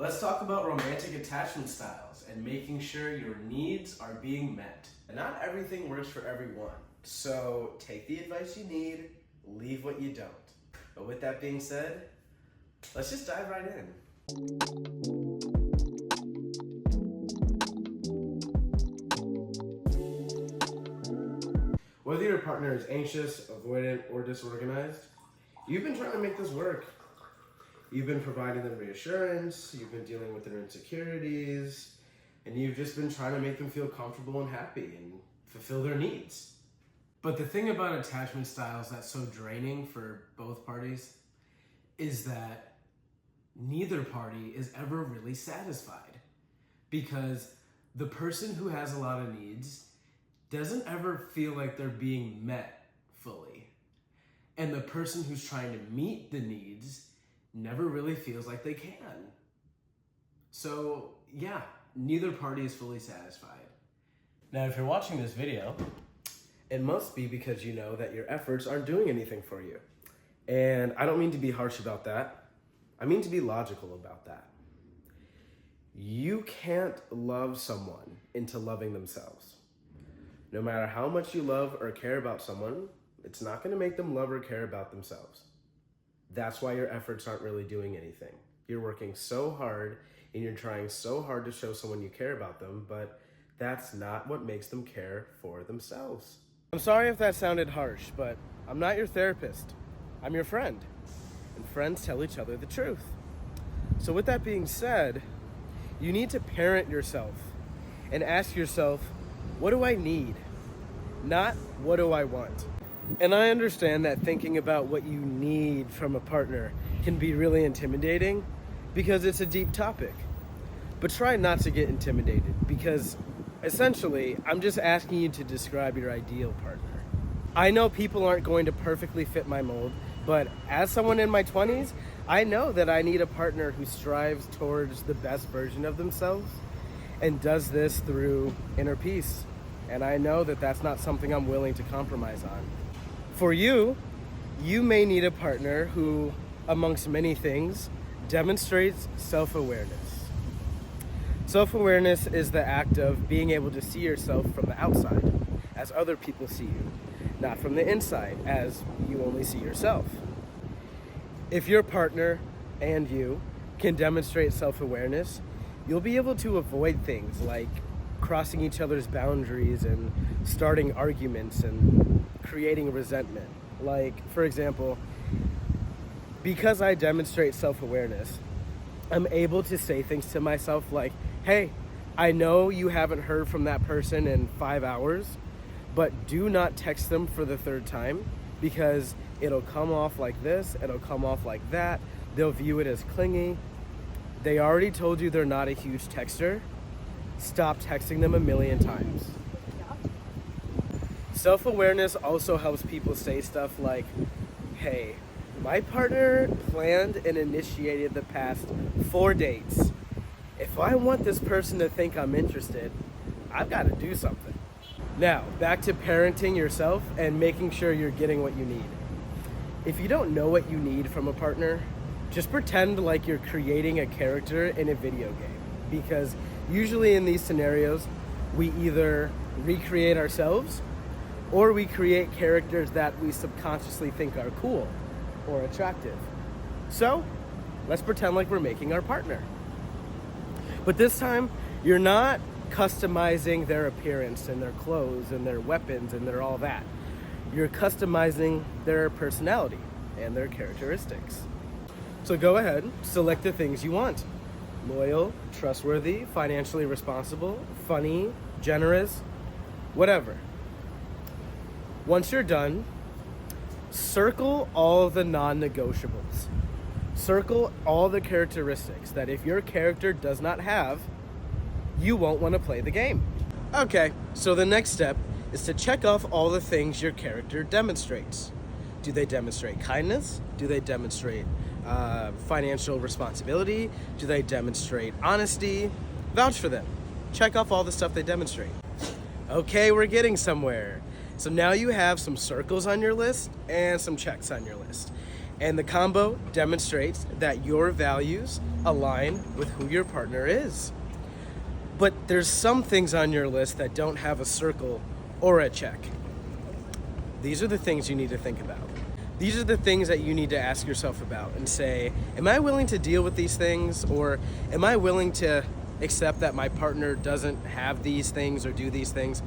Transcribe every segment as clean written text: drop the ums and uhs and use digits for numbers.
Let's talk about romantic attachment styles and making sure your needs are being met. Not everything works for everyone, so take the advice you need, leave what you don't. But with that being said, let's just dive right in. Whether your partner is anxious, avoidant, or disorganized, you've been trying to make this work. You've been providing them reassurance, you've been dealing with their insecurities, and you've just been trying to make them feel comfortable and happy and fulfill their needs. But the thing about attachment styles that's so draining for both parties is that neither party is ever really satisfied, because the person who has a lot of needs doesn't ever feel like they're being met fully. And the person who's trying to meet the needs never really feels like they can. So yeah, neither party is fully satisfied. Now, if you're watching this video, it must be because you know that your efforts aren't doing anything for you. And I don't mean to be harsh about that. I mean to be logical about that. You can't love someone into loving themselves. No matter how much you love or care about someone, it's not going to make them love or care about themselves. That's why your efforts aren't really doing anything. You're working so hard and you're trying so hard to show someone you care about them, but that's not what makes them care for themselves. I'm sorry if that sounded harsh, but I'm not your therapist. I'm your friend. And friends tell each other the truth. So with that being said, you need to parent yourself and ask yourself, what do I need? Not what do I want? And I understand that thinking about what you need from a partner can be really intimidating because it's a deep topic. But try not to get intimidated, because essentially, I'm just asking you to describe your ideal partner. I know people aren't going to perfectly fit my mold, but as someone in my 20s, I know that I need a partner who strives towards the best version of themselves and does this through inner peace. And I know that that's not something I'm willing to compromise on. For you, you may need a partner who, amongst many things, demonstrates self-awareness. Self-awareness is the act of being able to see yourself from the outside, as other people see you, not from the inside, as you only see yourself. If your partner and you can demonstrate self-awareness, you'll be able to avoid things like crossing each other's boundaries and starting arguments and creating resentment. Like, for example, because I demonstrate self-awareness, I'm able to say things to myself like, hey, I know you haven't heard from that person in 5 hours, but do not text them for the third time, because it'll come off like this, it'll come off like that, they'll view it as clingy. They already told you they're not a huge texter. Stop texting them 1,000,000 times. Self-awareness also helps people say stuff like, hey, my partner planned and initiated the past 4 dates. If I want this person to think I'm interested, I've got to do something. Now, back to parenting yourself and making sure you're getting what you need. If you don't know what you need from a partner, just pretend like you're creating a character in a video game. Because usually in these scenarios, we either recreate ourselves or we create characters that we subconsciously think are cool or attractive. So, let's pretend like we're making our partner. But this time, you're not customizing their appearance and their clothes and their weapons and their all that. You're customizing their personality and their characteristics. So go ahead, select the things you want. Loyal, trustworthy, financially responsible, funny, generous, whatever. Once you're done, circle all the non-negotiables. Circle all the characteristics that if your character does not have, you won't want to play the game. Okay, so the next step is to check off all the things your character demonstrates. Do they demonstrate kindness? Do they demonstrate financial responsibility? Do they demonstrate honesty? Vouch for them. Check off all the stuff they demonstrate. Okay, we're getting somewhere. So now you have some circles on your list and some checks on your list. And the combo demonstrates that your values align with who your partner is. But there's some things on your list that don't have a circle or a check. These are the things you need to think about. These are the things that you need to ask yourself about and say, am I willing to deal with these things, or am I willing to accept that my partner doesn't have these things or do these things?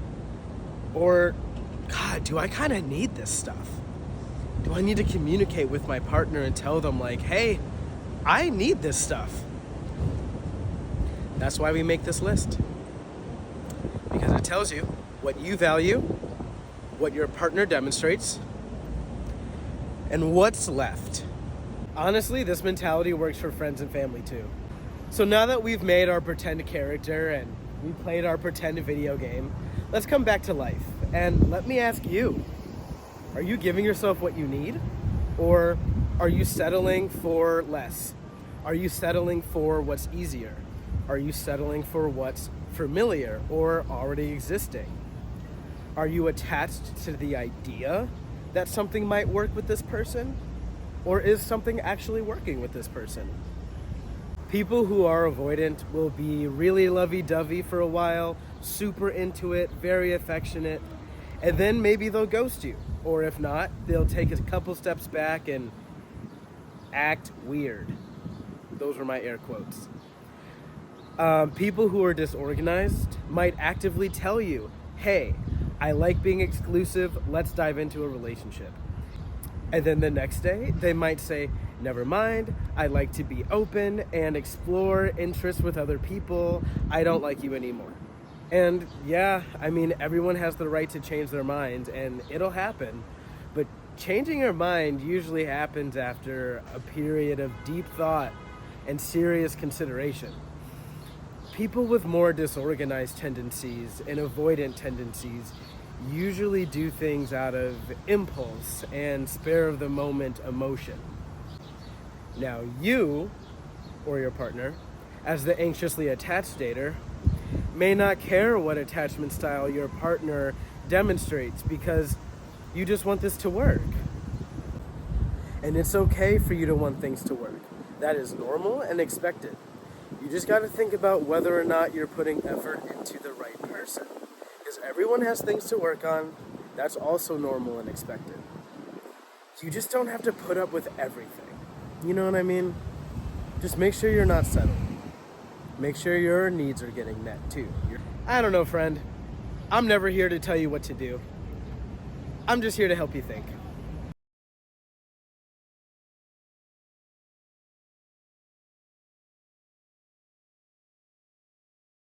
Or, God, do I kind of need this stuff? Do I need to communicate with my partner and tell them like, hey, I need this stuff? That's why we make this list. Because it tells you what you value, what your partner demonstrates, and what's left. Honestly, this mentality works for friends and family too. So now that we've made our pretend character and we played our pretend video game, let's come back to life. And let me ask you, are you giving yourself what you need? Or are you settling for less? Are you settling for what's easier? Are you settling for what's familiar or already existing? Are you attached to the idea that something might work with this person? Or is something actually working with this person? People who are avoidant will be really lovey-dovey for a while, super into it, very affectionate, and then maybe they'll ghost you. Or if not, they'll take a couple steps back and act weird. Those were my air quotes. People who are disorganized might actively tell you, hey, I like being exclusive, let's dive into a relationship. And then the next day, they might say, never mind, I like to be open and explore interests with other people, I don't like you anymore. And yeah, I mean, everyone has the right to change their mind, and it'll happen. But changing your mind usually happens after a period of deep thought and serious consideration. People with more disorganized tendencies and avoidant tendencies usually do things out of impulse and spur of the moment emotion. Now you, or your partner, as the anxiously attached dater, may not care what attachment style your partner demonstrates because you just want this to work. And it's okay for you to want things to work. That is normal and expected. You just got to think about whether or not you're putting effort into the right person. Because everyone has things to work on. That's also normal and expected. You just don't have to put up with everything. You know what I mean? Just make sure you're not settled. Make sure your needs are getting met too. I don't know, friend. I'm never here to tell you what to do. I'm just here to help you think.